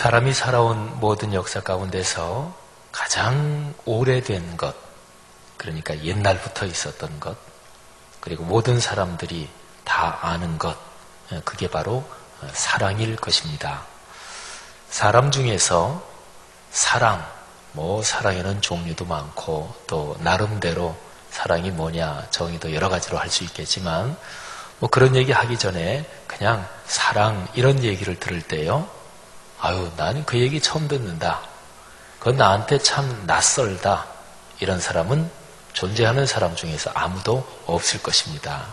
사람이 살아온 모든 역사 가운데서 가장 오래된 것, 그러니까 옛날부터 있었던 것, 그리고 모든 사람들이 다 아는 것, 그게 바로 사랑일 것입니다. 사람 중에서 사랑, 사랑에는 종류도 많고 또 나름대로 사랑이 뭐냐 정의도 여러 가지로 할 수 있겠지만 그런 얘기 하기 전에 그냥 사랑 이런 얘기를 들을 때요, 나는 그 얘기 처음 듣는다, 그건 나한테 참 낯설다, 이런 사람은 존재하는 사람 중에서 아무도 없을 것입니다.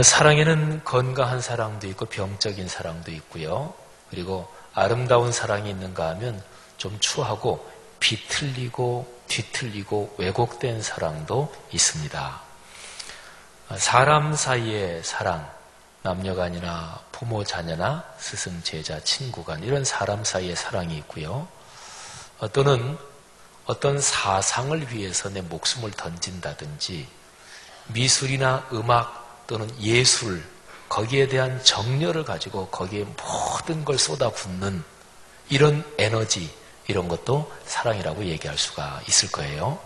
사랑에는 건강한 사랑도 있고 병적인 사랑도 있고요, 그리고 아름다운 사랑이 있는가 하면 좀 추하고 비틀리고 뒤틀리고 왜곡된 사랑도 있습니다. 사람 사이의 사랑, 남녀간이나 부모 자녀나 스승 제자 친구간 이런 사람 사이의 사랑이 있고요, 또는 어떤 사상을 위해서 내 목숨을 던진다든지 미술이나 음악 또는 예술, 거기에 대한 정열을 가지고 거기에 모든 걸 쏟아붓는 이런 에너지, 이런 것도 사랑이라고 얘기할 수가 있을 거예요.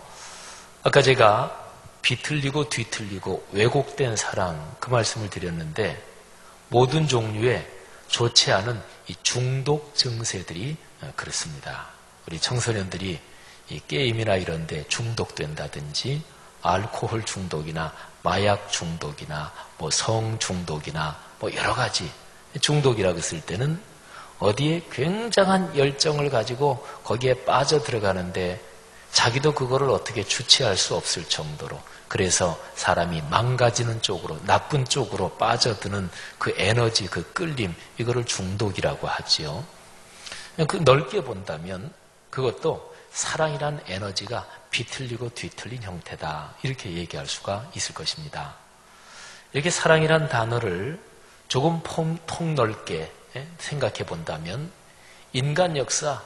아까 제가 비틀리고 뒤틀리고 왜곡된 사랑, 그 말씀을 드렸는데 모든 종류의 좋지 않은 이 중독 증세들이 그렇습니다. 우리 청소년들이 이 게임이나 이런 데 중독된다든지 알코올 중독이나 마약 중독이나 성 중독이나 여러 가지 중독이라고 했을 때는 어디에 굉장한 열정을 가지고 거기에 빠져 들어가는데 자기도 그거를 어떻게 주체할 수 없을 정도로, 그래서 사람이 망가지는 쪽으로, 나쁜 쪽으로 빠져드는 그 에너지, 그 끌림, 이거를 중독이라고 하지요. 그 넓게 본다면 그것도 사랑이란 에너지가 비틀리고 뒤틀린 형태다, 이렇게 얘기할 수가 있을 것입니다. 이렇게 사랑이란 단어를 조금 폭넓게 생각해 본다면 인간 역사,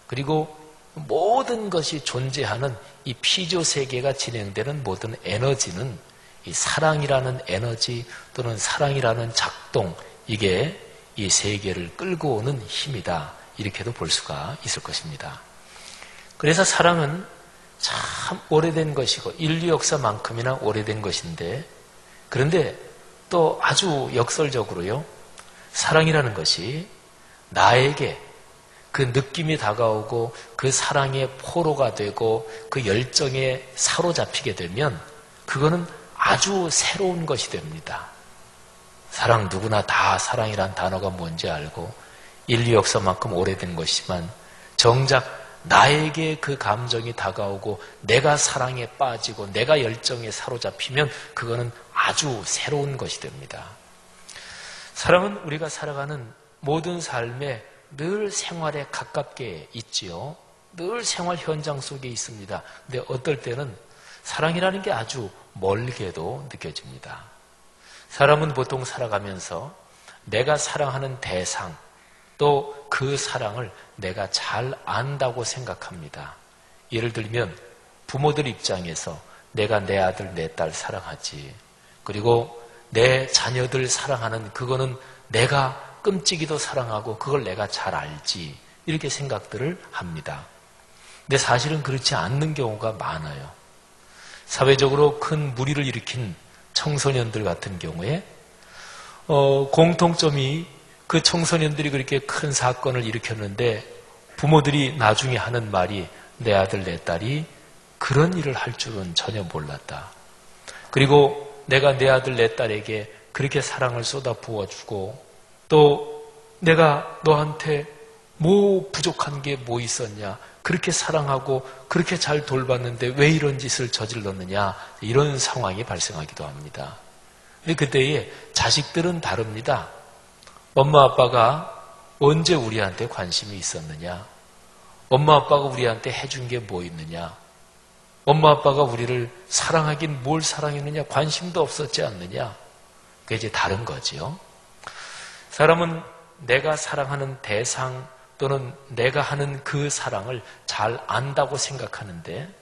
그리고 모든 것이 존재하는 이 피조 세계가 진행되는 모든 에너지는 이 사랑이라는 에너지 또는 사랑이라는 작동, 이게 이 세계를 끌고 오는 힘이다, 이렇게도 볼 수가 있을 것입니다. 그래서 사랑은 참 오래된 것이고 인류 역사만큼이나 오래된 것인데, 그런데 또 아주 역설적으로요, 사랑이라는 것이 나에게 그 느낌이 다가오고 그 사랑의 포로가 되고 그 열정에 사로잡히게 되면 그거는 아주 새로운 것이 됩니다. 사랑, 누구나 다 사랑이란 단어가 뭔지 알고 인류 역사만큼 오래된 것이지만 정작 나에게 그 감정이 다가오고 내가 사랑에 빠지고 내가 열정에 사로잡히면 그거는 아주 새로운 것이 됩니다. 사랑은 우리가 살아가는 모든 삶에 늘 생활에 가깝게 있지요. 늘 생활 현장 속에 있습니다. 근데 어떨 때는 사랑이라는 게 아주 멀게도 느껴집니다. 사람은 보통 살아가면서 내가 사랑하는 대상, 또 그 사랑을 내가 잘 안다고 생각합니다. 예를 들면 부모들 입장에서 내가 내 아들, 내 딸 사랑하지, 그리고 내 자녀들 사랑하는 그거는 내가 끔찍이도 사랑하고 그걸 내가 잘 알지, 이렇게 생각들을 합니다. 근데 사실은 그렇지 않는 경우가 많아요. 사회적으로 큰 무리를 일으킨 청소년들 같은 경우에 공통점이 그 청소년들이 그렇게 큰 사건을 일으켰는데 부모들이 나중에 하는 말이 내 아들 내 딸이 그런 일을 할 줄은 전혀 몰랐다. 그리고 내가 내 아들 내 딸에게 그렇게 사랑을 쏟아 부어주고 또 내가 너한테 뭐 부족한 게 뭐 있었냐, 그렇게 사랑하고 그렇게 잘 돌봤는데 왜 이런 짓을 저질렀느냐, 이런 상황이 발생하기도 합니다. 근데 그때에 자식들은 다릅니다. 엄마 아빠가 언제 우리한테 관심이 있었느냐, 엄마 아빠가 우리한테 해준 게 뭐 있느냐, 엄마 아빠가 우리를 사랑하긴 뭘 사랑했느냐, 관심도 없었지 않느냐, 그게 이제 다른 거지요. 사람은 내가 사랑하는 대상 또는 내가 하는 그 사랑을 잘 안다고 생각하는데,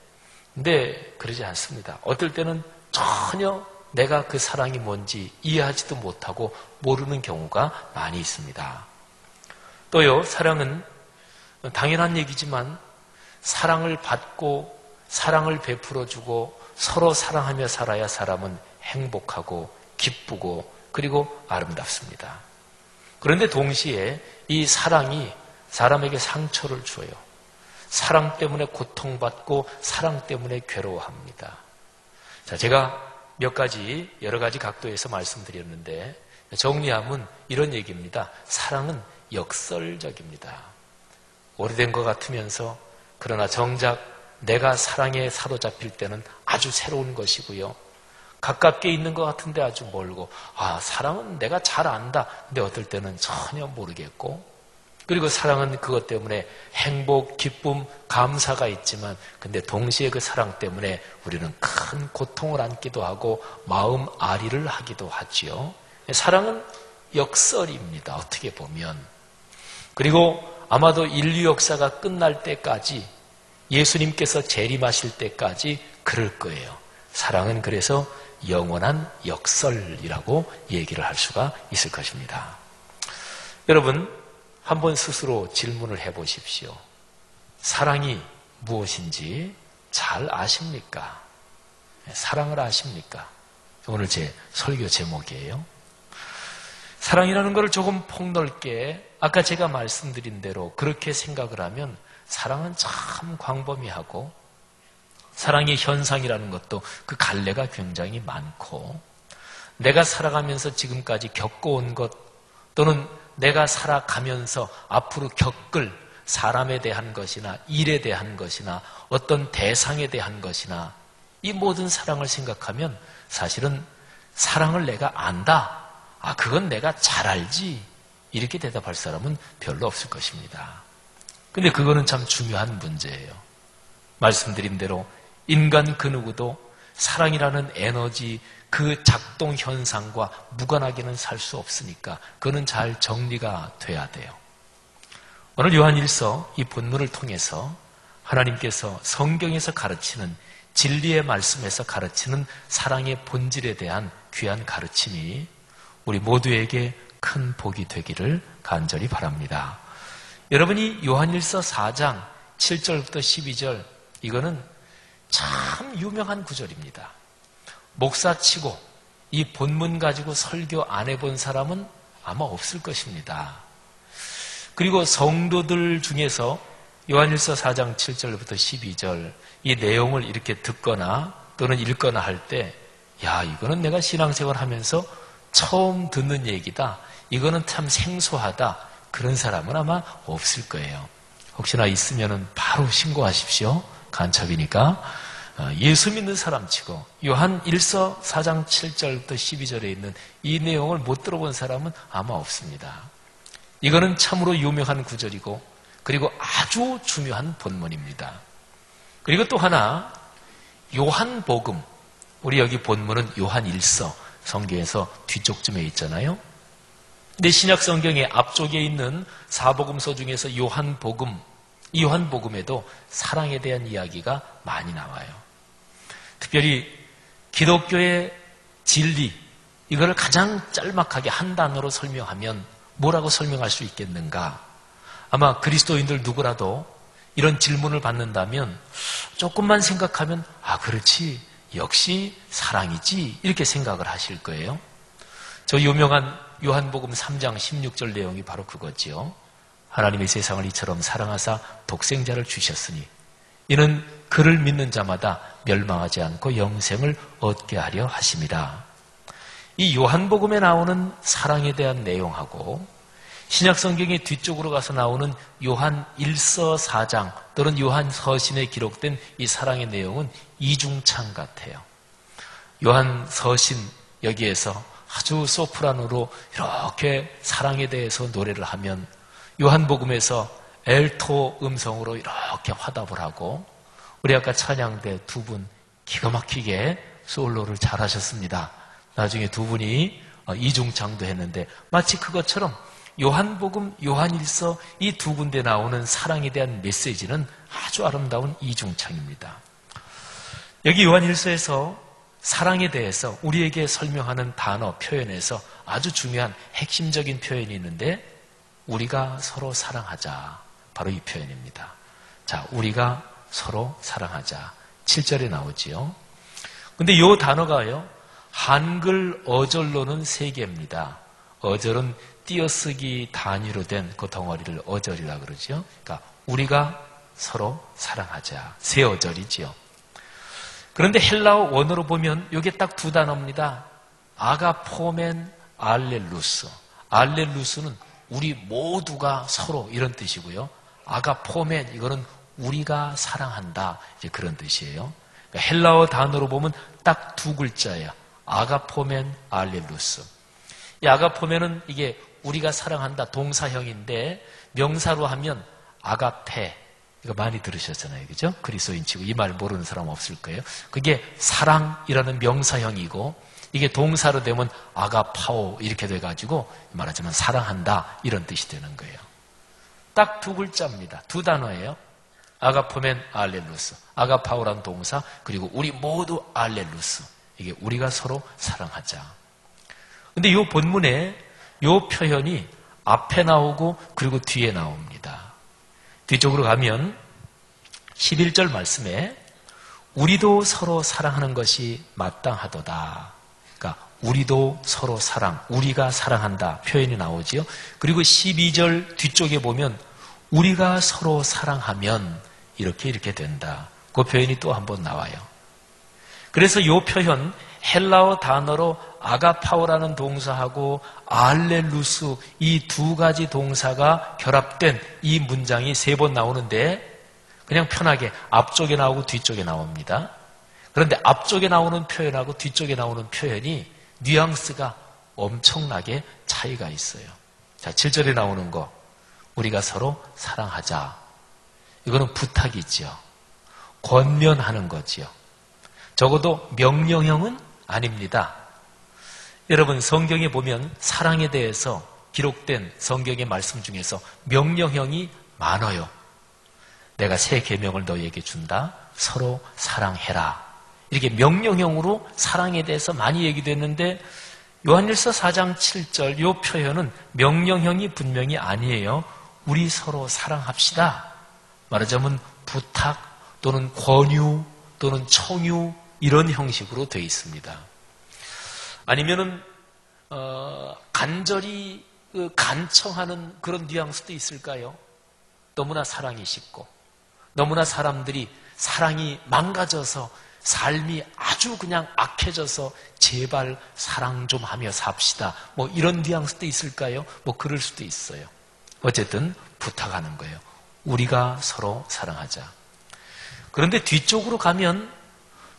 근데 그러지 않습니다. 어떨 때는 전혀 내가 그 사랑이 뭔지 이해하지도 못하고 모르는 경우가 많이 있습니다. 또요, 사랑은 당연한 얘기지만 사랑을 받고 사랑을 베풀어주고 서로 사랑하며 살아야 사람은 행복하고 기쁘고 그리고 아름답습니다. 그런데 동시에 이 사랑이 사람에게 상처를 줘요. 사랑 때문에 고통받고 사랑 때문에 괴로워합니다. 자, 제가 몇 가지 여러 가지 각도에서 말씀드렸는데 정리하면 이런 얘기입니다. 사랑은 역설적입니다. 오래된 것 같으면서 그러나 정작 내가 사랑에 사로잡힐 때는 아주 새로운 것이고요. 가깝게 있는 것 같은데 아주 멀고, 사랑은 내가 잘 안다. 근데 어떨 때는 전혀 모르겠고, 그리고 사랑은 그것 때문에 행복, 기쁨, 감사가 있지만 근데 동시에 그 사랑 때문에 우리는 큰 고통을 안기도 하고 마음 아리를 하기도 하지요. 사랑은 역설입니다. 어떻게 보면. 그리고 아마도 인류 역사가 끝날 때까지 예수님께서 재림하실 때까지 그럴 거예요. 사랑은 그래서 영원한 역설이라고 얘기를 할 수가 있을 것입니다. 여러분, 한번 스스로 질문을 해보십시오. 사랑이 무엇인지 잘 아십니까? 사랑을 아십니까? 오늘 제 설교 제목이에요. 사랑이라는 것을 조금 폭넓게 아까 제가 말씀드린 대로 그렇게 생각을 하면 사랑은 참 광범위하고 사랑의 현상이라는 것도 그 갈래가 굉장히 많고 내가 살아가면서 지금까지 겪어온 것 또는 내가 살아가면서 앞으로 겪을 사람에 대한 것이나 일에 대한 것이나 어떤 대상에 대한 것이나 이 모든 사랑을 생각하면 사실은 사랑을 내가 안다. 그건 내가 잘 알지. 이렇게 대답할 사람은 별로 없을 것입니다. 근데 그거는 참 중요한 문제예요. 말씀드린 대로 인간 그 누구도 사랑이라는 에너지 그 작동 현상과 무관하게는 살 수 없으니까 그거는 잘 정리가 돼야 돼요. 오늘 요한일서 이 본문을 통해서 하나님께서 성경에서 가르치는 진리의 말씀에서 가르치는 사랑의 본질에 대한 귀한 가르침이 우리 모두에게 큰 복이 되기를 간절히 바랍니다. 여러분이 요한일서 4장 7절부터 12절 이거는 참 유명한 구절입니다. 목사치고 이 본문 가지고 설교 안 해본 사람은 아마 없을 것입니다. 그리고 성도들 중에서 요한일서 4장 7절부터 12절 이 내용을 이렇게 듣거나 또는 읽거나 할 때 이거는 내가 신앙생활 하면서 처음 듣는 얘기다. 이거는 참 생소하다. 그런 사람은 아마 없을 거예요. 혹시나 있으면 바로 신고하십시오. 간첩이니까. 예수 믿는 사람 치고 요한 1서 4장 7절부터 12절에 있는 이 내용을 못 들어본 사람은 아마 없습니다. 이거는 참으로 유명한 구절이고 그리고 아주 중요한 본문입니다. 그리고 또 하나 요한복음, 우리 여기 본문은 요한 1서 성경에서 뒤쪽쯤에 있잖아요. 근데 신약 성경의 앞쪽에 있는 사복음서 중에서 요한복음, 이 요한복음에도 사랑에 대한 이야기가 많이 나와요. 특별히 기독교의 진리, 이거를 가장 짤막하게 한 단어로 설명하면 뭐라고 설명할 수 있겠는가? 아마 그리스도인들 누구라도 이런 질문을 받는다면 조금만 생각하면 그렇지, 역시 사랑이지 이렇게 생각을 하실 거예요. 저 유명한 요한복음 3장 16절 내용이 바로 그거지요. 하나님의 세상을 이처럼 사랑하사 독생자를 주셨으니 이는 그를 믿는 자마다 멸망하지 않고 영생을 얻게 하려 하심이라. 이 요한복음에 나오는 사랑에 대한 내용하고 신약성경의 뒤쪽으로 가서 나오는 요한 1서 4장 또는 요한 서신에 기록된 이 사랑의 내용은 이중창 같아요. 요한 서신 여기에서 아주 소프라노로 이렇게 사랑에 대해서 노래를 하면 요한복음에서 엘토 음성으로 이렇게 화답을 하고 우리 아까 찬양대 두 분 기가 막히게 솔로를 잘하셨습니다. 나중에 두 분이 이중창도 했는데 마치 그것처럼 요한복음, 요한일서 이 두 군데 나오는 사랑에 대한 메시지는 아주 아름다운 이중창입니다. 여기 요한일서에서 사랑에 대해서 우리에게 설명하는 단어, 표현에서 아주 중요한 핵심적인 표현이 있는데 우리가 서로 사랑하자. 바로 이 표현입니다. 자, 우리가 서로 사랑하자. 7절에 나오지요. 근데 이 단어가요, 한글 어절로는 3개입니다. 어절은 띄어쓰기 단위로 된 그 덩어리를 어절이라 그러죠. 그러니까 우리가 서로 사랑하자. 3어절이지요. 그런데 헬라어 원어로 보면 이게 딱 2 단어입니다. 아가포멘 알렐루스. 알렐루스는 우리 모두가 서로 이런 뜻이고요. 아가포멘 이거는 우리가 사랑한다. 이제 그런 뜻이에요. 그러니까 헬라어 단어로 보면 딱 2 글자예요. 아가포멘 알렐루스. 이 아가포멘은 이게 우리가 사랑한다 동사형인데 명사로 하면 아가페. 이거 많이 들으셨잖아요. 그죠? 그리스도인 치고 이 말 모르는 사람 없을 거예요. 그게 사랑이라는 명사형이고 이게 동사로 되면 아가파오 이렇게 돼가지고 말하자면 사랑한다 이런 뜻이 되는 거예요. 딱 2 글자입니다. 2 단어예요. 아가포멘 알렐루스. 아가파오란 동사 그리고 우리 모두 알렐루스. 이게 우리가 서로 사랑하자. 근데 이 본문에 이 표현이 앞에 나오고 그리고 뒤에 나옵니다. 뒤쪽으로 가면 11절 말씀에 우리도 서로 사랑하는 것이 마땅하도다. 그러니까 우리도 서로 사랑, 우리가 사랑한다 표현이 나오지요. 그리고 12절 뒤쪽에 보면 우리가 서로 사랑하면 이렇게 된다. 그 표현이 또 한 번 나와요. 그래서 이 표현 헬라어 단어로 아가파오라는 동사하고 알렐루스 이 2 가지 동사가 결합된 이 문장이 3번 나오는데 그냥 편하게 앞쪽에 나오고 뒤쪽에 나옵니다. 그런데 앞쪽에 나오는 표현하고 뒤쪽에 나오는 표현이 뉘앙스가 엄청나게 차이가 있어요. 자, 7절에 나오는 거 우리가 서로 사랑하자. 이거는 부탁이지요. 권면하는 거지요. 적어도 명령형은 아닙니다. 여러분 성경에 보면 사랑에 대해서 기록된 성경의 말씀 중에서 명령형이 많아요. 내가 새 계명을 너희에게 준다. 서로 사랑해라. 이렇게 명령형으로 사랑에 대해서 많이 얘기됐는데 요한일서 4장 7절 이 표현은 명령형이 분명히 아니에요. 우리 서로 사랑합시다. 말하자면 부탁 또는 권유 또는 청유 이런 형식으로 되어 있습니다. 아니면은 간절히 간청하는 그런 뉘앙스도 있을까요? 너무나 사랑이 식고 너무나 사람들이 사랑이 망가져서 삶이 아주 그냥 악해져서 제발 사랑 좀 하며 삽시다. 뭐 이런 뉘앙스도 있을까요? 뭐 그럴 수도 있어요. 어쨌든 부탁하는 거예요. 우리가 서로 사랑하자. 그런데 뒤쪽으로 가면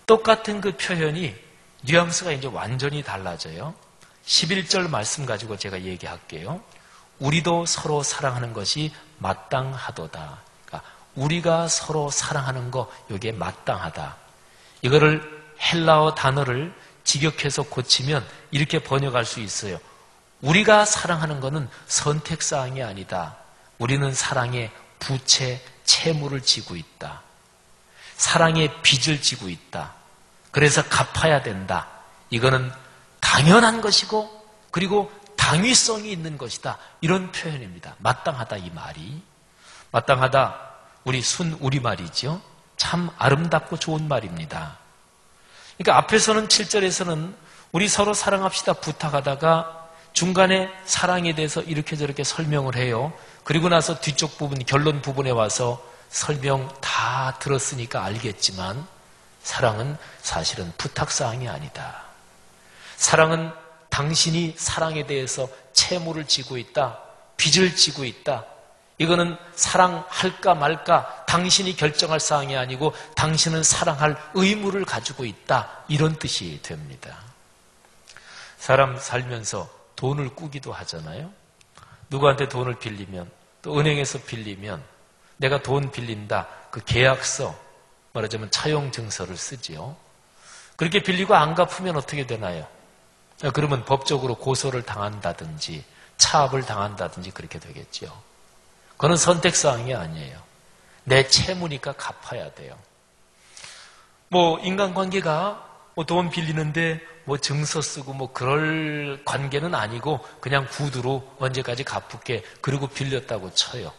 똑같은 그 표현이 뉘앙스가 이제 완전히 달라져요. 11절 말씀 가지고 제가 얘기할게요. 우리도 서로 사랑하는 것이 마땅하도다. 그러니까 우리가 서로 사랑하는 거 이게 마땅하다. 이거를 헬라어 단어를 직역해서 고치면 이렇게 번역할 수 있어요. 우리가 사랑하는 것은 선택사항이 아니다. 우리는 사랑의 부채, 채무를 지고 있다. 사랑의 빚을 지고 있다. 그래서 갚아야 된다. 이거는 당연한 것이고 그리고 당위성이 있는 것이다. 이런 표현입니다. 마땅하다 이 말이. 마땅하다 우리 우리말이죠. 참 아름답고 좋은 말입니다. 그러니까 앞에서는 7절에서는 우리 서로 사랑합시다 부탁하다가 중간에 사랑에 대해서 이렇게 저렇게 설명을 해요. 그리고 나서 뒤쪽 부분 결론 부분에 와서 설명 다 들었으니까 알겠지만 사랑은 사실은 부탁사항이 아니다. 사랑은 당신이 사랑에 대해서 채무를 지고 있다. 빚을 지고 있다. 이거는 사랑할까 말까 당신이 결정할 사항이 아니고 당신은 사랑할 의무를 가지고 있다. 이런 뜻이 됩니다. 사람 살면서 돈을 꾸기도 하잖아요. 누구한테 돈을 빌리면 또 은행에서 빌리면 내가 돈 빌린다. 그 계약서 말하자면 차용증서를 쓰지요. 그렇게 빌리고 안 갚으면 어떻게 되나요? 그러면 법적으로 고소를 당한다든지 차압을 당한다든지 그렇게 되겠죠. 그건 선택사항이 아니에요. 내 채무니까 갚아야 돼요. 인간관계가 돈 빌리는데 증서 쓰고 그럴 관계는 아니고 그냥 구두로 언제까지 갚을게 그리고 빌렸다고 쳐요.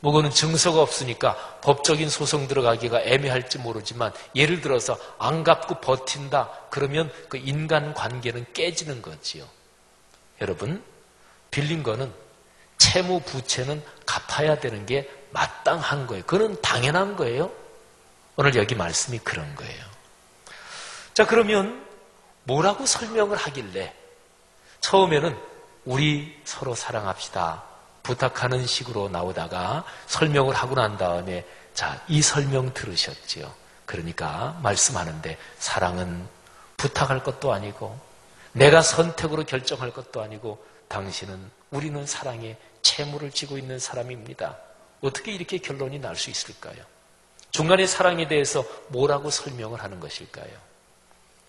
그거는 증서가 없으니까 법적인 소송 들어가기가 애매할지 모르지만 예를 들어서 안 갚고 버틴다 그러면 그 인간 관계는 깨지는 거지요. 여러분, 빌린 거는 채무 부채는 갚아야 되는 게 마땅한 거예요. 그건 당연한 거예요. 오늘 여기 말씀이 그런 거예요. 자, 그러면 뭐라고 설명을 하길래 처음에는 우리 서로 사랑합시다 부탁하는 식으로 나오다가 설명을 하고 난 다음에 자, 이 설명 들으셨지요. 그러니까 말씀하는데 사랑은 부탁할 것도 아니고 내가 선택으로 결정할 것도 아니고 당신은 우리는 사랑에 채무를 지고 있는 사람입니다. 어떻게 이렇게 결론이 날 수 있을까요? 중간에 사랑에 대해서 뭐라고 설명을 하는 것일까요?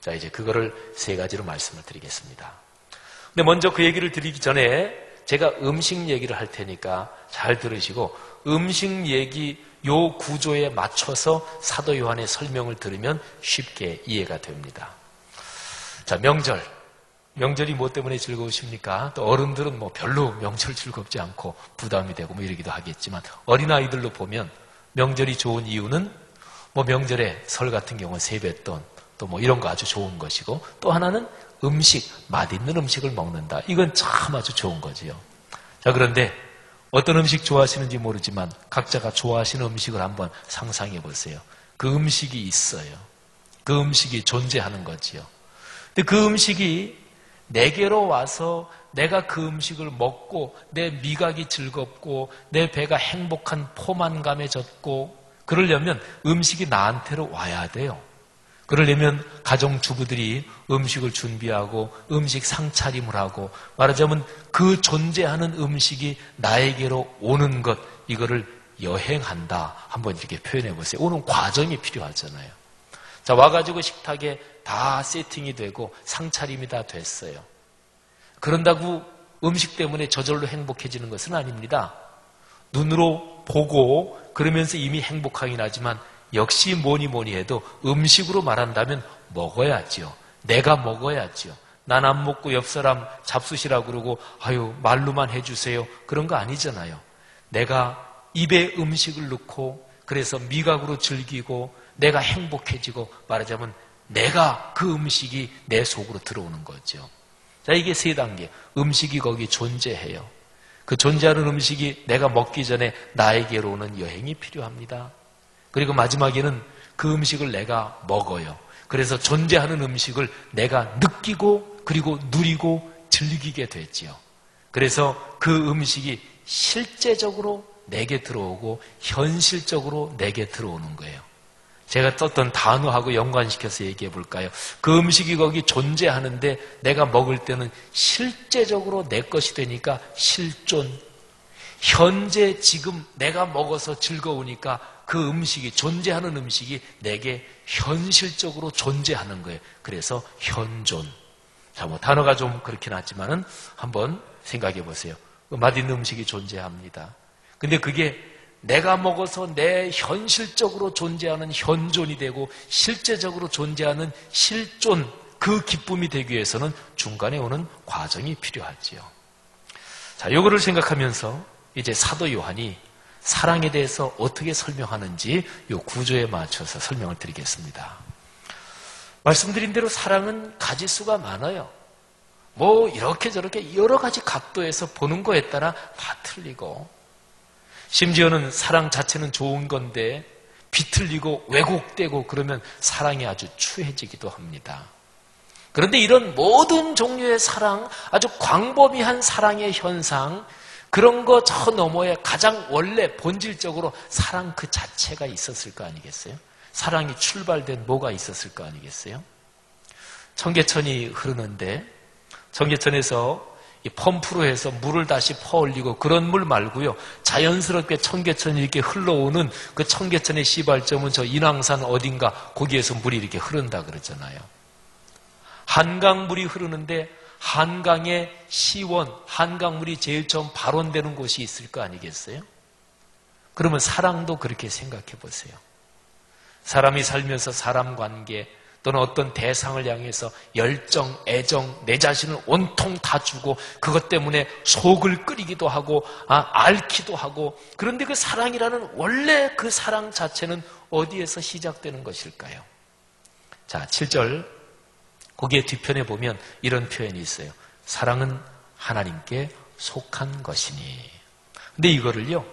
자, 이제 그거를 세 가지로 말씀을 드리겠습니다. 근데 먼저 그 얘기를 드리기 전에 제가 음식 얘기를 할 테니까 잘 들으시고 음식 얘기 요 구조에 맞춰서 사도 요한의 설명을 들으면 쉽게 이해가 됩니다. 자, 명절이 뭐 때문에 즐거우십니까? 또 어른들은 별로 명절 즐겁지 않고 부담이 되고 이러기도 하겠지만 어린아이들로 보면 명절이 좋은 이유는 명절에 설 같은 경우는 세뱃돈 또 이런 거 아주 좋은 것이고 또 하나는 음식, 맛있는 음식을 먹는다. 이건 참 아주 좋은 거지요. 자, 그런데 어떤 음식 좋아하시는지 모르지만 각자가 좋아하시는 음식을 한번 상상해 보세요. 그 음식이 있어요. 그 음식이 존재하는 거지요. 근데 그 음식이 내게로 와서 내가 그 음식을 먹고 내 미각이 즐겁고 내 배가 행복한 포만감에 젖고 그러려면 음식이 나한테로 와야 돼요. 그러려면 가정주부들이 음식을 준비하고 음식 상차림을 하고 말하자면 그 존재하는 음식이 나에게로 오는 것 이거를 여행한다. 한번 이렇게 표현해 보세요. 오는 과정이 필요하잖아요. 자, 와가지고 식탁에 다 세팅이 되고 상차림이 다 됐어요. 그런다고 음식 때문에 저절로 행복해지는 것은 아닙니다. 눈으로 보고 그러면서 이미 행복하긴 하지만 역시 뭐니 해도 음식으로 말한다면 먹어야지요. 내가 먹어야지요. 난 안 먹고 옆 사람 잡수시라고 그러고 아유 말로만 해주세요. 그런 거 아니잖아요. 내가 입에 음식을 넣고 그래서 미각으로 즐기고 내가 행복해지고 말하자면 내가 그 음식이 내 속으로 들어오는 거죠. 자, 이게 세 단계. 음식이 거기 존재해요. 그 존재하는 음식이 내가 먹기 전에 나에게로 오는 여행이 필요합니다. 그리고 마지막에는 그 음식을 내가 먹어요. 그래서 존재하는 음식을 내가 느끼고 그리고 누리고 즐기게 됐지요. 그래서 그 음식이 실제적으로 내게 들어오고 현실적으로 내게 들어오는 거예요. 제가 썼던 단어하고 연관시켜서 얘기해 볼까요? 그 음식이 거기 존재하는데 내가 먹을 때는 실제적으로 내 것이 되니까 실존. 현재 지금 내가 먹어서 즐거우니까 그 음식이 존재하는 음식이 내게 현실적으로 존재하는 거예요. 그래서 현존. 자, 단어가 좀 그렇긴 하지만은 한번 생각해 보세요. 맛있는 음식이 존재합니다. 근데 그게 내가 먹어서 내 현실적으로 존재하는 현존이 되고 실제적으로 존재하는 실존, 그 기쁨이 되기 위해서는 중간에 오는 과정이 필요하지요. 자, 요거를 생각하면서 이제 사도 요한이 사랑에 대해서 어떻게 설명하는지 요 구조에 맞춰서 설명을 드리겠습니다. 말씀드린 대로 사랑은 가지수가 많아요. 이렇게 저렇게 여러 가지 각도에서 보는 거에 따라 다 틀리고 심지어는 사랑 자체는 좋은 건데 비틀리고 왜곡되고 그러면 사랑이 아주 추해지기도 합니다. 그런데 이런 모든 종류의 사랑, 아주 광범위한 사랑의 현상, 그런 거 저 너머에 가장 원래 본질적으로 사랑 그 자체가 있었을 거 아니겠어요? 사랑이 출발된 뭐가 있었을 거 아니겠어요? 청계천이 흐르는데 청계천에서 이 펌프로 해서 물을 다시 퍼올리고 그런 물 말고요. 자연스럽게 청계천이 이렇게 흘러오는 그 청계천의 시발점은 저 인왕산 어딘가 거기에서 물이 이렇게 흐른다 그러잖아요. 한강물이 흐르는데 한강의 시원, 한강물이 제일 처음 발원되는 곳이 있을 거 아니겠어요? 그러면 사랑도 그렇게 생각해 보세요. 사람이 살면서 사람 관계, 또는 어떤 대상을 향해서 열정, 애정, 내 자신을 온통 다 주고 그것 때문에 속을 끓이기도 하고 앓기도 하고, 그런데 그 사랑이라는 원래 그 사랑 자체는 어디에서 시작되는 것일까요? 자, 7절 거기에 뒤편에 보면 이런 표현이 있어요. 사랑은 하나님께 속한 것이니. 근데 이거를요,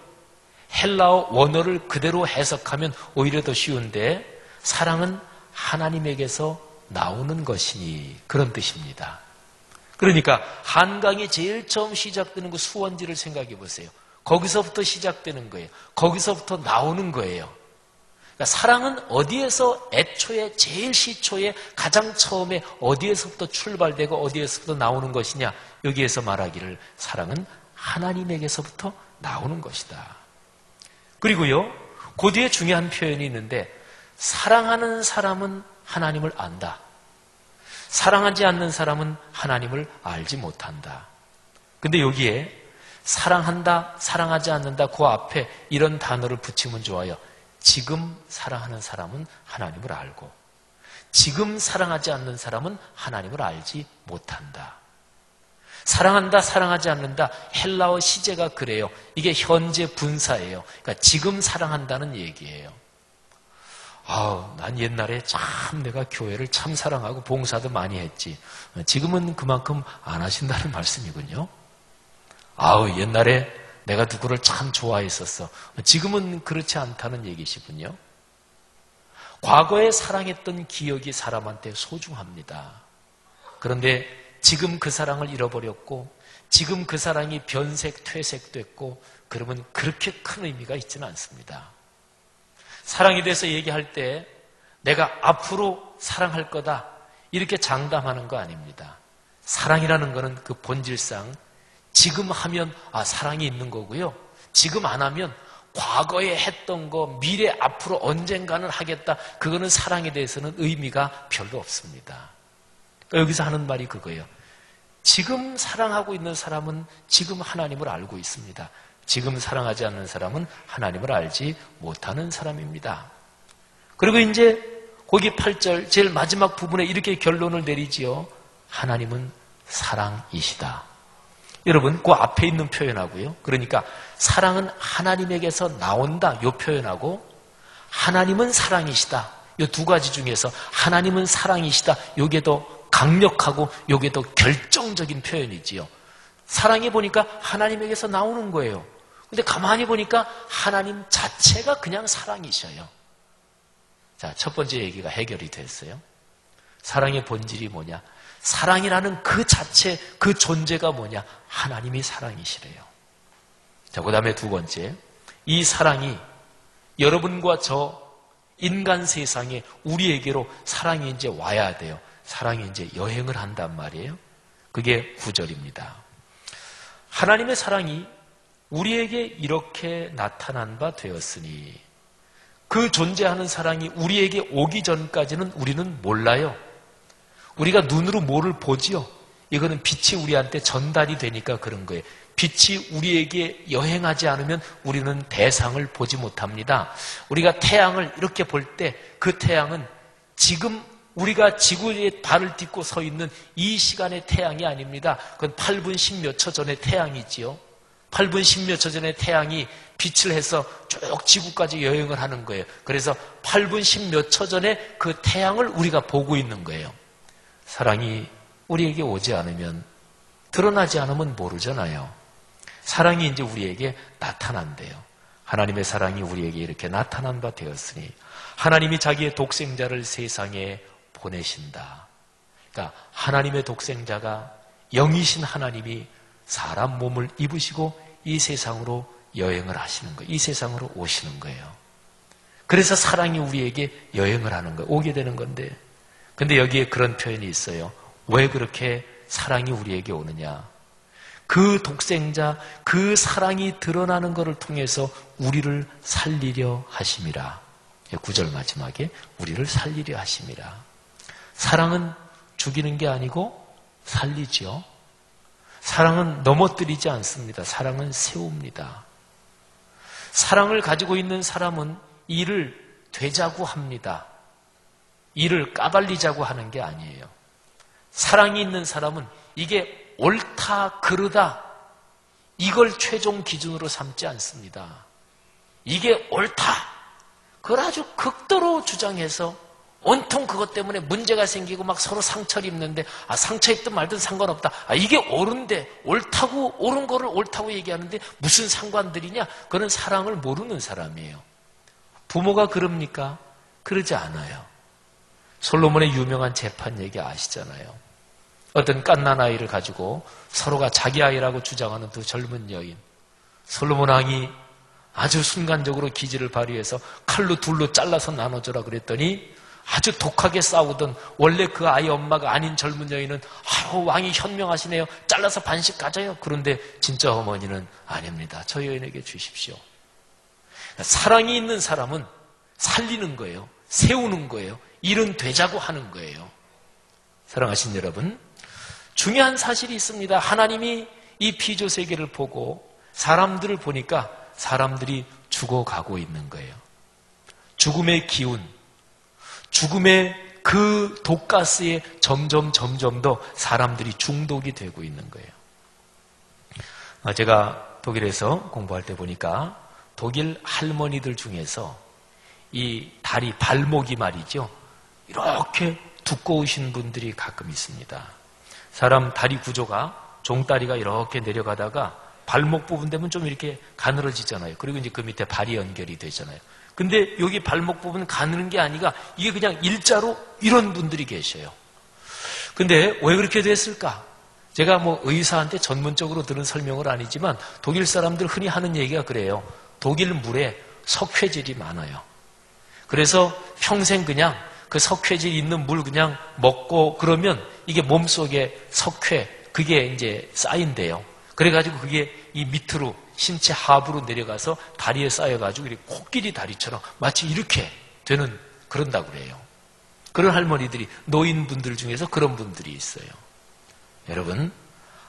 헬라어 원어를 그대로 해석하면 오히려 더 쉬운데, 사랑은 하나님에게서 나오는 것이니, 그런 뜻입니다. 그러니까 한강이 제일 처음 시작되는 그 수원지를 생각해 보세요. 거기서부터 시작되는 거예요. 거기서부터 나오는 거예요. 그러니까 사랑은 어디에서 애초에 제일 시초에 가장 처음에 어디에서부터 출발되고 어디에서부터 나오는 것이냐, 여기에서 말하기를 사랑은 하나님에게서부터 나오는 것이다. 그리고요, 그 뒤에 중요한 표현이 있는데, 사랑하는 사람은 하나님을 안다. 사랑하지 않는 사람은 하나님을 알지 못한다. 근데 여기에 사랑한다, 사랑하지 않는다, 그 앞에 이런 단어를 붙이면 좋아요. 지금 사랑하는 사람은 하나님을 알고, 지금 사랑하지 않는 사람은 하나님을 알지 못한다. 사랑한다, 사랑하지 않는다, 헬라어 시제가 그래요. 이게 현재 분사예요. 그러니까 지금 사랑한다는 얘기예요. 난 옛날에 참 내가 교회를 참 사랑하고 봉사도 많이 했지. 지금은 그만큼 안 하신다는 말씀이군요. 옛날에 내가 누구를 참 좋아했었어. 지금은 그렇지 않다는 얘기시군요. 과거에 사랑했던 기억이 사람한테 소중합니다. 그런데 지금 그 사랑을 잃어버렸고, 지금 그 사랑이 변색, 퇴색됐고, 그러면 그렇게 큰 의미가 있지는 않습니다. 사랑에 대해서 얘기할 때 내가 앞으로 사랑할 거다, 이렇게 장담하는 거 아닙니다. 사랑이라는 거는 그 본질상 지금 하면 사랑이 있는 거고요, 지금 안 하면 과거에 했던 거 미래 앞으로 언젠가는 하겠다, 그거는 사랑에 대해서는 의미가 별로 없습니다. 그러니까 여기서 하는 말이 그거예요. 지금 사랑하고 있는 사람은 지금 하나님을 알고 있습니다. 지금 사랑하지 않는 사람은 하나님을 알지 못하는 사람입니다. 그리고 이제 거기 8절 제일 마지막 부분에 이렇게 결론을 내리지요. 하나님은 사랑이시다. 여러분, 그 앞에 있는 표현하고요, 그러니까 사랑은 하나님에게서 나온다, 이 표현하고 하나님은 사랑이시다, 이 두 가지 중에서 하나님은 사랑이시다, 이게 더 강력하고 이게 더 결정적인 표현이지요. 사랑이 보니까 하나님에게서 나오는 거예요. 근데 가만히 보니까 하나님 자체가 그냥 사랑이셔요. 자, 첫 번째 얘기가 해결이 됐어요. 사랑의 본질이 뭐냐? 사랑이라는 그 자체, 그 존재가 뭐냐? 하나님이 사랑이시래요. 자, 그 다음에 두 번째, 이 사랑이 여러분과 저 인간 세상에 우리에게로 사랑이 이제 와야 돼요. 사랑이 이제 여행을 한단 말이에요. 그게 9절입니다. 하나님의 사랑이 우리에게 이렇게 나타난 바 되었으니, 그 존재하는 사랑이 우리에게 오기 전까지는 우리는 몰라요. 우리가 눈으로 뭐를 보지요? 이거는 빛이 우리한테 전달이 되니까 그런 거예요. 빛이 우리에게 여행하지 않으면 우리는 대상을 보지 못합니다. 우리가 태양을 이렇게 볼 때 그 태양은 지금 우리가 지구에 발을 딛고 서 있는 이 시간의 태양이 아닙니다. 그건 8분 10몇 초 전의 태양이지요. 8분 10몇 초 전에 태양이 빛을 해서 쭉 지구까지 여행을 하는 거예요. 그래서 8분 10몇 초 전에 그 태양을 우리가 보고 있는 거예요. 사랑이 우리에게 오지 않으면, 드러나지 않으면 모르잖아요. 사랑이 이제 우리에게 나타난대요. 하나님의 사랑이 우리에게 이렇게 나타난 바 되었으니 하나님이 자기의 독생자를 세상에 보내신다. 그러니까 하나님의 독생자가, 영이신 하나님이 사람 몸을 입으시고 이 세상으로 여행을 하시는 거예요. 이 세상으로 오시는 거예요. 그래서 사랑이 우리에게 여행을 하는 거예요. 오게 되는 건데, 근데 여기에 그런 표현이 있어요. 왜 그렇게 사랑이 우리에게 오느냐? 그 독생자, 그 사랑이 드러나는 것을 통해서 우리를 살리려 하심이라. 9절 마지막에 우리를 살리려 하심이라. 사랑은 죽이는 게 아니고 살리죠. 사랑은 넘어뜨리지 않습니다. 사랑은 세웁니다. 사랑을 가지고 있는 사람은 이를 되자고 합니다. 이를 까발리자고 하는 게 아니에요. 사랑이 있는 사람은 이게 옳다, 그르다, 이걸 최종 기준으로 삼지 않습니다. 이게 옳다, 그걸 아주 극도로 주장해서 온통 그것 때문에 문제가 생기고 막 서로 상처를 입는데, 상처 입든 말든 상관없다. 이게 옳은데, 옳다고, 옳은 거를 옳다고 얘기하는데 무슨 상관들이냐? 그건 사랑을 모르는 사람이에요. 부모가 그럽니까? 그러지 않아요. 솔로몬의 유명한 재판 얘기 아시잖아요. 어떤 갓난 아이를 가지고 서로가 자기 아이라고 주장하는 두 젊은 여인. 솔로몬 왕이 아주 순간적으로 기지를 발휘해서 칼로 둘로 잘라서 나눠줘라 그랬더니 아주 독하게 싸우던 원래 그 아이 엄마가 아닌 젊은 여인은 왕이 현명하시네요. 잘라서 반씩 가져요. 그런데 진짜 어머니는 아닙니다. 저 여인에게 주십시오. 사랑이 있는 사람은 살리는 거예요. 세우는 거예요. 일은 되자고 하는 거예요. 사랑하신 여러분, 중요한 사실이 있습니다. 하나님이 이 피조 세계를 보고 사람들을 보니까 사람들이 죽어가고 있는 거예요. 죽음의 기운, 죽음의 그 독가스에 점점 더 사람들이 중독이 되고 있는 거예요. 제가 독일에서 공부할 때 보니까 독일 할머니들 중에서 이 다리, 발목이 말이죠. 이렇게 두꺼우신 분들이 가끔 있습니다. 사람 다리 구조가 종다리가 이렇게 내려가다가 발목 부분 되면 좀 이렇게 가늘어지잖아요. 그리고 이제 그 밑에 발이 연결이 되잖아요. 근데 여기 발목 부분 가느는 게 아니라 이게 그냥 일자로 이런 분들이 계셔요. 근데 왜 그렇게 됐을까? 제가 의사한테 전문적으로 들은 설명은 아니지만 독일 사람들 흔히 하는 얘기가 그래요. 독일 물에 석회질이 많아요. 그래서 평생 그냥 그 석회질 있는 물 그냥 먹고 그러면 이게 몸속에 석회, 그게 이제 쌓인대요. 그래가지고 그게 이 밑으로 신체 하부로 내려가서 다리에 쌓여가지고 이렇게 코끼리 다리처럼 마치 이렇게 되는, 그런다고 그래요. 그런 할머니들이, 노인분들 중에서 그런 분들이 있어요. 여러분,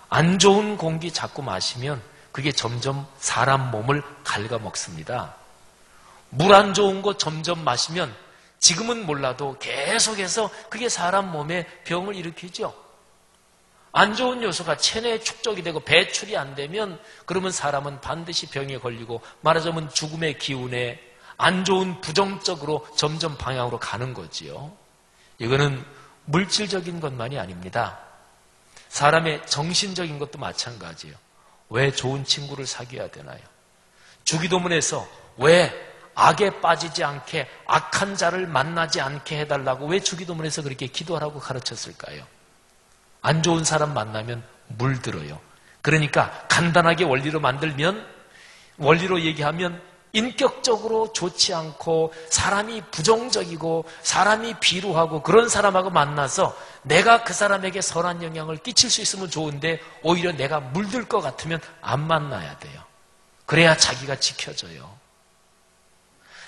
안 좋은 공기 자꾸 마시면 그게 점점 사람 몸을 갉아먹습니다. 물 안 좋은 거 점점 마시면 지금은 몰라도 계속해서 그게 사람 몸에 병을 일으키죠. 안 좋은 요소가 체내에 축적이 되고 배출이 안 되면 그러면 사람은 반드시 병에 걸리고 말하자면 죽음의 기운에 안 좋은 부정적으로 점점 방향으로 가는 거지요. 이거는 물질적인 것만이 아닙니다. 사람의 정신적인 것도 마찬가지예요. 왜 좋은 친구를 사귀어야 되나요? 주기도문에서 왜 악에 빠지지 않게, 악한 자를 만나지 않게 해달라고 왜 주기도문에서 그렇게 기도하라고 가르쳤을까요? 안 좋은 사람 만나면 물들어요. 그러니까 간단하게 원리로 만들면, 원리로 얘기하면 인격적으로 좋지 않고 사람이 부정적이고 사람이 비루하고 그런 사람하고 만나서 내가 그 사람에게 선한 영향을 끼칠 수 있으면 좋은데 오히려 내가 물들 것 같으면 안 만나야 돼요. 그래야 자기가 지켜져요.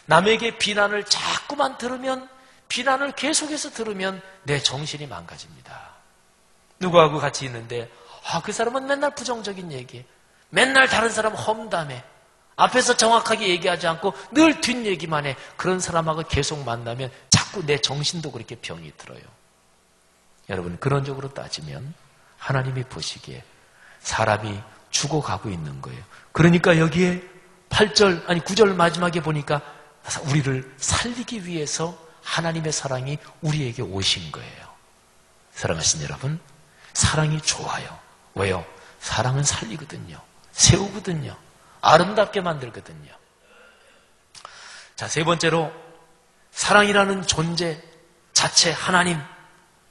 남에게 비난을 자꾸만 들으면, 비난을 계속해서 들으면 내 정신이 망가집니다. 누구하고 같이 있는데 그 사람은 맨날 부정적인 얘기, 맨날 다른 사람 험담해, 앞에서 정확하게 얘기하지 않고 늘 뒷얘기만 해. 그런 사람하고 계속 만나면 자꾸 내 정신도 그렇게 병이 들어요. 여러분, 그런 쪽으로 따지면 하나님이 보시기에 사람이 죽어가고 있는 거예요. 그러니까 여기에 9절 마지막에 보니까 우리를 살리기 위해서 하나님의 사랑이 우리에게 오신 거예요. 사랑하신 여러분, 사랑이 좋아요. 왜요? 사랑은 살리거든요. 세우거든요. 아름답게 만들거든요. 자, 세 번째로 사랑이라는 존재 자체, 하나님,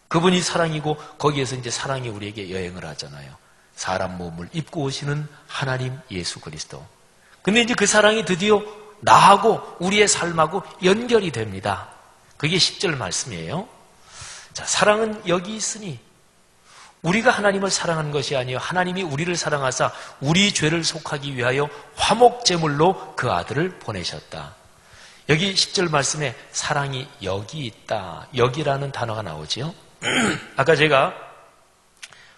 그분이 사랑이고 거기에서 이제 사랑이 우리에게 여행을 하잖아요. 사람 몸을 입고 오시는 하나님 예수 그리스도. 근데 이제 그 사랑이 드디어 나하고 우리의 삶하고 연결이 됩니다. 그게 10절 말씀이에요. 자, 사랑은 여기 있으니 우리가 하나님을 사랑하는 것이 아니요 하나님이 우리를 사랑하사 우리 죄를 속하기 위하여 화목제물로 그 아들을 보내셨다. 여기 10절 말씀에 사랑이 여기 있다. 여기라는 단어가 나오지요. 아까 제가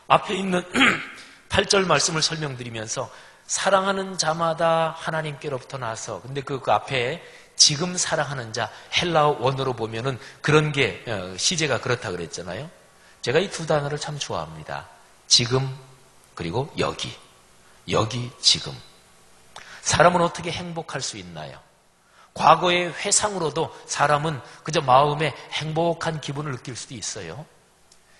앞에 있는 8절 말씀을 설명드리면서 사랑하는 자마다 하나님께로부터 나서, 근데 그 앞에 지금 사랑하는 자, 헬라어 원어로 보면은 그런 게 시제가 그렇다 그랬잖아요. 제가 이 두 단어를 참 좋아합니다. 지금 그리고 여기. 여기 지금. 사람은 어떻게 행복할 수 있나요? 과거의 회상으로도 사람은 그저 마음에 행복한 기분을 느낄 수도 있어요.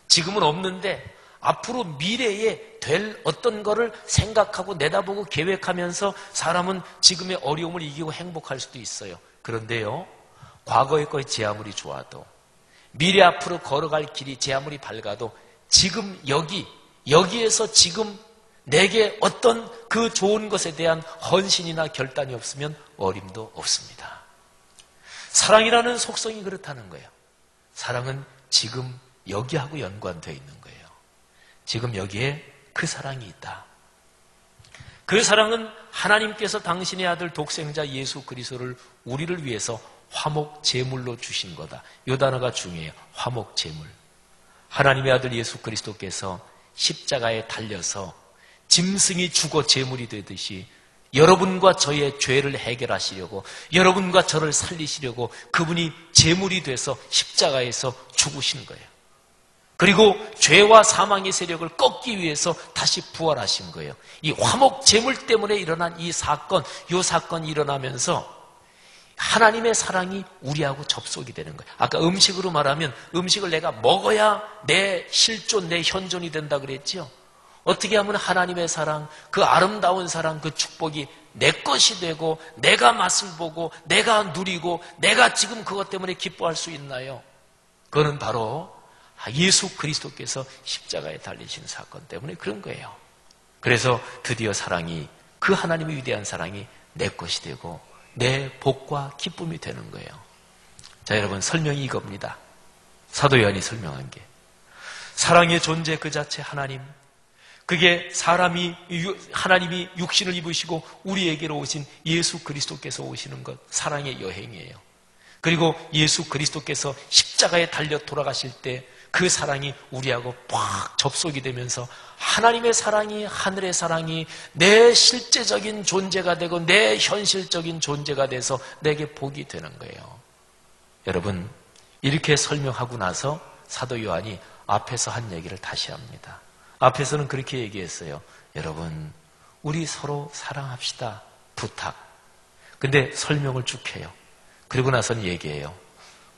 지금은 없는데 앞으로 미래에 될 어떤 거를 생각하고 내다보고 계획하면서 사람은 지금의 어려움을 이기고 행복할 수도 있어요. 그런데요, 과거의 것이 제 아무리 좋아도, 미래 앞으로 걸어갈 길이 제 아무리 밝아도 지금 여기에서 지금 내게 어떤 그 좋은 것에 대한 헌신이나 결단이 없으면 어림도 없습니다. 사랑이라는 속성이 그렇다는 거예요. 사랑은 지금 여기하고 연관되어 있는 거예요. 지금 여기에 그 사랑이 있다. 그 사랑은 하나님께서 당신의 아들 독생자 예수 그리스도를 우리를 위해서 화목 제물로 주신 거다. 이 단어가 중요해요. 화목 제물. 하나님의 아들 예수 그리스도께서 십자가에 달려서 짐승이 죽어 제물이 되듯이 여러분과 저의 죄를 해결하시려고, 여러분과 저를 살리시려고 그분이 제물이 돼서 십자가에서 죽으신 거예요. 그리고 죄와 사망의 세력을 꺾기 위해서 다시 부활하신 거예요. 이 화목 제물 때문에 일어난 이 사건이 일어나면서 하나님의 사랑이 우리하고 접속이 되는 거예요. 아까 음식으로 말하면 음식을 내가 먹어야 내 실존, 내 현존이 된다 그랬죠. 어떻게 하면 하나님의 사랑, 그 아름다운 사랑, 그 축복이 내 것이 되고 내가 맛을 보고 내가 누리고 내가 지금 그것 때문에 기뻐할 수 있나요? 그거는 바로 예수 그리스도께서 십자가에 달리신 사건 때문에 그런 거예요. 그래서 드디어 사랑이, 그 하나님의 위대한 사랑이 내 것이 되고 내 복과 기쁨이 되는 거예요. 자, 여러분, 설명이 이겁니다. 사도 요한이 설명한 게, 사랑의 존재 그 자체 하나님, 그게 하나님이 육신을 입으시고 우리에게로 오신 예수 그리스도께서 오시는 것, 사랑의 여행이에요. 그리고 예수 그리스도께서 십자가에 달려 돌아가실 때 그 사랑이 우리하고 팍 접속이 되면서 하나님의 사랑이, 하늘의 사랑이 내 실제적인 존재가 되고 내 현실적인 존재가 돼서 내게 복이 되는 거예요. 여러분, 이렇게 설명하고 나서 사도 요한이 앞에서 한 얘기를 다시 합니다. 앞에서는 그렇게 얘기했어요. 여러분, 우리 서로 사랑합시다. 부탁. 근데 설명을 쭉 해요. 그리고 나서는 얘기해요.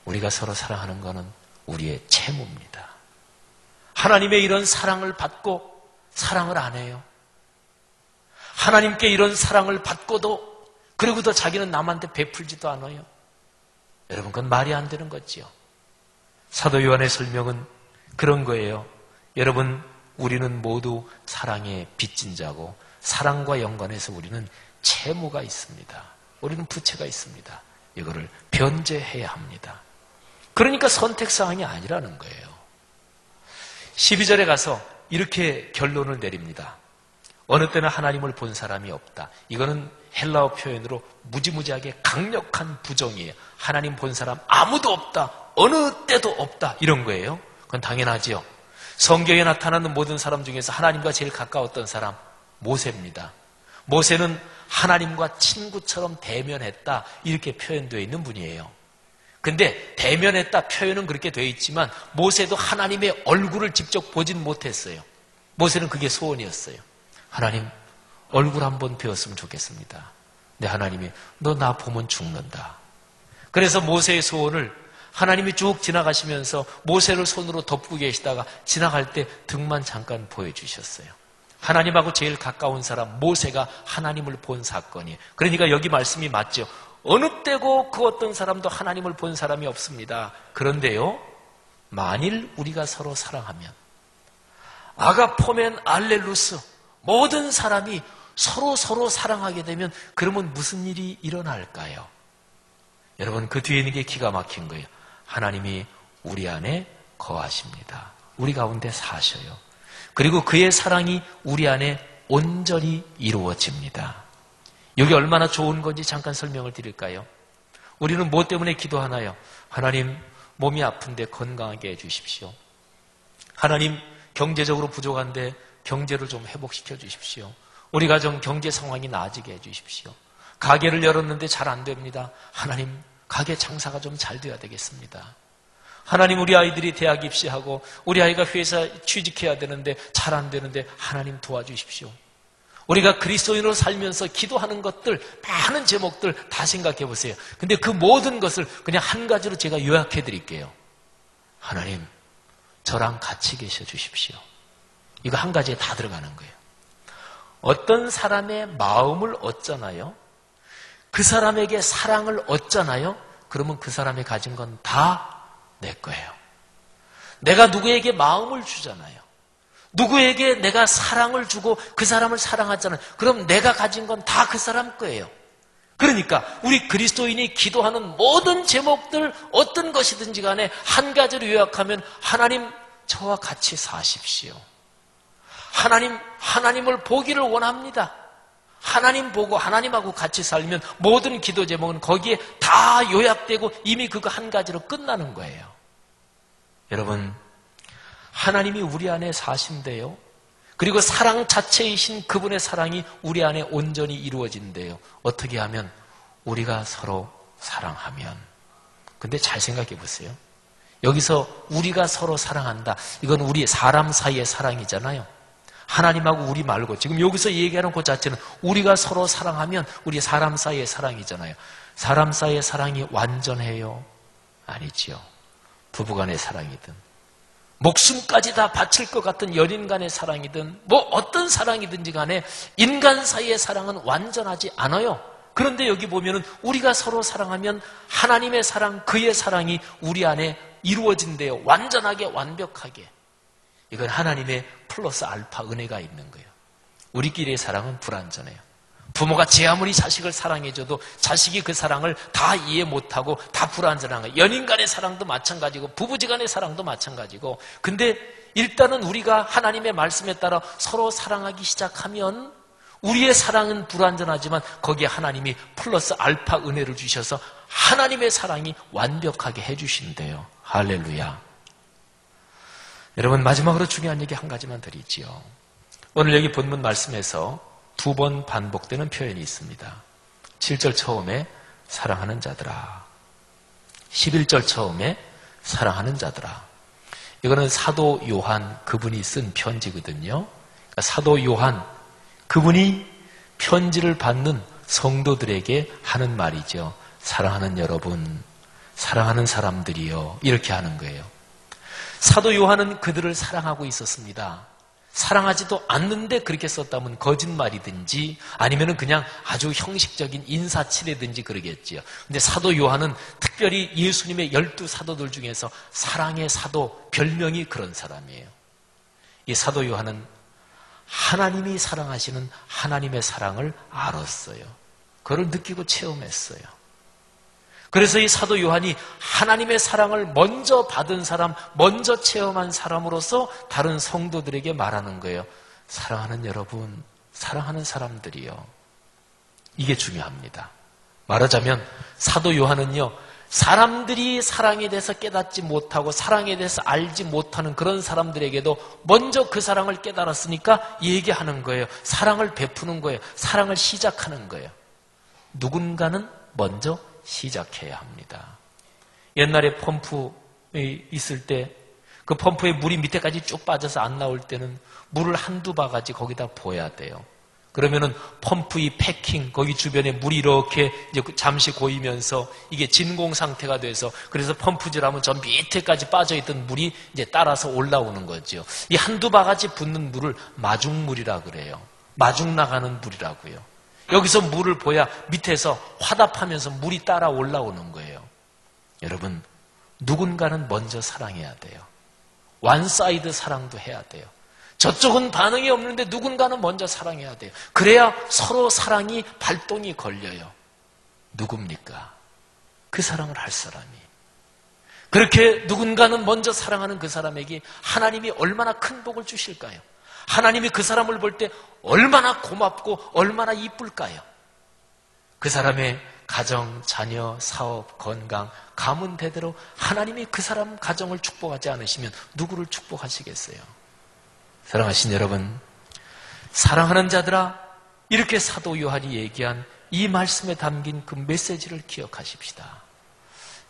우리가 서로 사랑하는 거는 우리의 채무입니다. 하나님의 이런 사랑을 받고 사랑을 안 해요. 하나님께 이런 사랑을 받고도 그리고도 자기는 남한테 베풀지도 않아요. 여러분, 그건 말이 안 되는 거지요. 사도 요한의 설명은 그런 거예요. 여러분, 우리는 모두 사랑에 빚진 자고 사랑과 연관해서 우리는 채무가 있습니다. 우리는 부채가 있습니다. 이거를 변제해야 합니다. 그러니까 선택사항이 아니라는 거예요. 12절에 가서 이렇게 결론을 내립니다. 어느 때는 하나님을 본 사람이 없다. 이거는 헬라어 표현으로 무지무지하게 강력한 부정이에요. 하나님 본 사람 아무도 없다. 어느 때도 없다. 이런 거예요. 그건 당연하지요. 성경에 나타나는 모든 사람 중에서 하나님과 제일 가까웠던 사람, 모세입니다. 모세는 하나님과 친구처럼 대면했다. 이렇게 표현되어 있는 분이에요. 근데 대면했다 표현은 그렇게 되어 있지만 모세도 하나님의 얼굴을 직접 보진 못했어요. 모세는 그게 소원이었어요. 하나님, 얼굴 한번 뵈었으면 좋겠습니다. 근데 하나님이 너 나 보면 죽는다. 그래서 모세의 소원을 하나님이 쭉 지나가시면서 모세를 손으로 덮고 계시다가 지나갈 때 등만 잠깐 보여주셨어요. 하나님하고 제일 가까운 사람 모세가 하나님을 본 사건이에요. 그러니까 여기 말씀이 맞죠. 어느 때고 그 어떤 사람도 하나님을 본 사람이 없습니다. 그런데요, 만일 우리가 서로 사랑하면, 아가포멘 알렐루스, 모든 사람이 서로 사랑하게 되면 그러면 무슨 일이 일어날까요? 여러분, 그 뒤에 있는 게 기가 막힌 거예요. 하나님이 우리 안에 거하십니다. 우리 가운데 사셔요. 그리고 그의 사랑이 우리 안에 온전히 이루어집니다. 여기 얼마나 좋은 건지 잠깐 설명을 드릴까요? 우리는 뭐 때문에 기도하나요? 하나님, 몸이 아픈데 건강하게 해주십시오. 하나님, 경제적으로 부족한데 경제를 좀 회복시켜 주십시오. 우리 가정 경제 상황이 나아지게 해주십시오. 가게를 열었는데 잘 안 됩니다. 하나님, 가게 장사가 좀 잘 돼야 되겠습니다. 하나님, 우리 아이들이 대학 입시하고 우리 아이가 회사 취직해야 되는데 잘 안 되는데 하나님 도와주십시오. 우리가 그리스도인으로 살면서 기도하는 것들, 많은 제목들 다 생각해 보세요. 근데 그 모든 것을 그냥 한 가지로 제가 요약해 드릴게요. 하나님, 저랑 같이 계셔 주십시오. 이거 한 가지에 다 들어가는 거예요. 어떤 사람의 마음을 얻잖아요. 그 사람에게 사랑을 얻잖아요. 그러면 그 사람이 가진 건 다 내 거예요. 내가 누구에게 마음을 주잖아요. 누구에게 내가 사랑을 주고 그 사람을 사랑하잖아요. 그럼 내가 가진 건 다 그 사람 거예요. 그러니까 우리 그리스도인이 기도하는 모든 제목들 어떤 것이든지 간에 한 가지로 요약하면 하나님, 저와 같이 사십시오. 하나님을 보기를 원합니다. 하나님 보고 하나님하고 같이 살면 모든 기도 제목은 거기에 다 요약되고 이미 그거 한 가지로 끝나는 거예요. 여러분, 하나님이 우리 안에 사신대요. 그리고 사랑 자체이신 그분의 사랑이 우리 안에 온전히 이루어진대요. 어떻게 하면? 우리가 서로 사랑하면. 근데 잘 생각해 보세요. 여기서 우리가 서로 사랑한다. 이건 우리 사람 사이의 사랑이잖아요. 하나님하고 우리 말고 지금 여기서 얘기하는 것 자체는 우리가 서로 사랑하면 우리 사람 사이의 사랑이잖아요. 사람 사이의 사랑이 완전해요? 아니지요. 부부간의 사랑이든 목숨까지 다 바칠 것 같은 연인 간의 사랑이든 뭐 어떤 사랑이든지 간에 인간 사이의 사랑은 완전하지 않아요. 그런데 여기 보면은 우리가 서로 사랑하면 하나님의 사랑, 그의 사랑이 우리 안에 이루어진대요. 완전하게, 완벽하게. 이건 하나님의 플러스 알파 은혜가 있는 거예요. 우리끼리의 사랑은 불완전해요. 부모가 제 아무리 자식을 사랑해줘도 자식이 그 사랑을 다 이해 못하고 다 불완전한 거예요. 연인 간의 사랑도 마찬가지고 부부지간의 사랑도 마찬가지고. 근데 일단은 우리가 하나님의 말씀에 따라 서로 사랑하기 시작하면 우리의 사랑은 불완전하지만 거기에 하나님이 플러스 알파 은혜를 주셔서 하나님의 사랑이 완벽하게 해주신대요. 할렐루야. 여러분, 마지막으로 중요한 얘기 한 가지만 드리지요. 오늘 여기 본문 말씀에서 2번 반복되는 표현이 있습니다. 7절 처음에 사랑하는 자들아, 11절 처음에 사랑하는 자들아. 이거는 사도 요한 그분이 쓴 편지거든요. 그러니까 사도 요한 그분이 편지를 받는 성도들에게 하는 말이죠. 사랑하는 여러분, 사랑하는 사람들이요, 이렇게 하는 거예요. 사도 요한은 그들을 사랑하고 있었습니다. 사랑하지도 않는데 그렇게 썼다면 거짓말이든지 아니면 그냥 아주 형식적인 인사치레든지 그러겠지요. 근데 사도 요한은 특별히 예수님의 12사도들 중에서 사랑의 사도, 별명이 그런 사람이에요. 이 사도 요한은 하나님이 사랑하시는 하나님의 사랑을 알았어요. 그걸 느끼고 체험했어요. 그래서 이 사도 요한이 하나님의 사랑을 먼저 받은 사람, 먼저 체험한 사람으로서 다른 성도들에게 말하는 거예요. 사랑하는 여러분, 사랑하는 사람들이요. 이게 중요합니다. 말하자면 사도 요한은요, 사람들이 사랑에 대해서 깨닫지 못하고 사랑에 대해서 알지 못하는 그런 사람들에게도 먼저 그 사랑을 깨달았으니까 얘기하는 거예요. 사랑을 베푸는 거예요. 사랑을 시작하는 거예요. 누군가는 먼저 시작해야 합니다. 옛날에 펌프에 있을 때 그 펌프에 물이 밑에까지 쭉 빠져서 안 나올 때는 물을 한두 바가지 거기다 부어야 돼요. 그러면은 펌프 이 패킹, 거기 주변에 물이 이렇게 이제 잠시 고이면서 이게 진공 상태가 돼서 그래서 펌프질하면 저 밑에까지 빠져있던 물이 이제 따라서 올라오는 거죠. 이 한두 바가지 붓는 물을 마중물이라 그래요. 마중 나가는 물이라고요. 여기서 물을 보야 밑에서 화답하면서 물이 따라 올라오는 거예요. 여러분, 누군가는 먼저 사랑해야 돼요. 원사이드 사랑도 해야 돼요. 저쪽은 반응이 없는데 누군가는 먼저 사랑해야 돼요. 그래야 서로 사랑이 발동이 걸려요. 누굽니까? 그 사랑을 할 사람이. 그렇게 누군가는 먼저 사랑하는 그 사람에게 하나님이 얼마나 큰 복을 주실까요? 하나님이 그 사람을 볼 때 얼마나 고맙고 얼마나 이쁠까요? 그 사람의 가정, 자녀, 사업, 건강, 가문 대대로 하나님이 그 사람 가정을 축복하지 않으시면 누구를 축복하시겠어요? 사랑하신 여러분, 사랑하는 자들아, 이렇게 사도 요한이 얘기한 이 말씀에 담긴 그 메시지를 기억하십시다.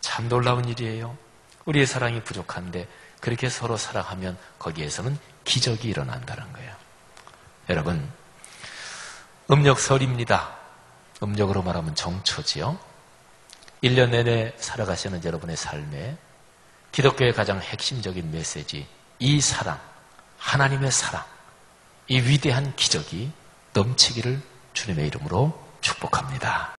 참 놀라운 일이에요. 우리의 사랑이 부족한데 그렇게 서로 사랑하면 거기에서는 기적이 일어난다는 거예요. 여러분, 음력설입니다. 음력으로 말하면 정초지요. 1년 내내 살아가시는 여러분의 삶에 기독교의 가장 핵심적인 메시지, 이 사랑, 하나님의 사랑, 이 위대한 기적이 넘치기를 주님의 이름으로 축복합니다.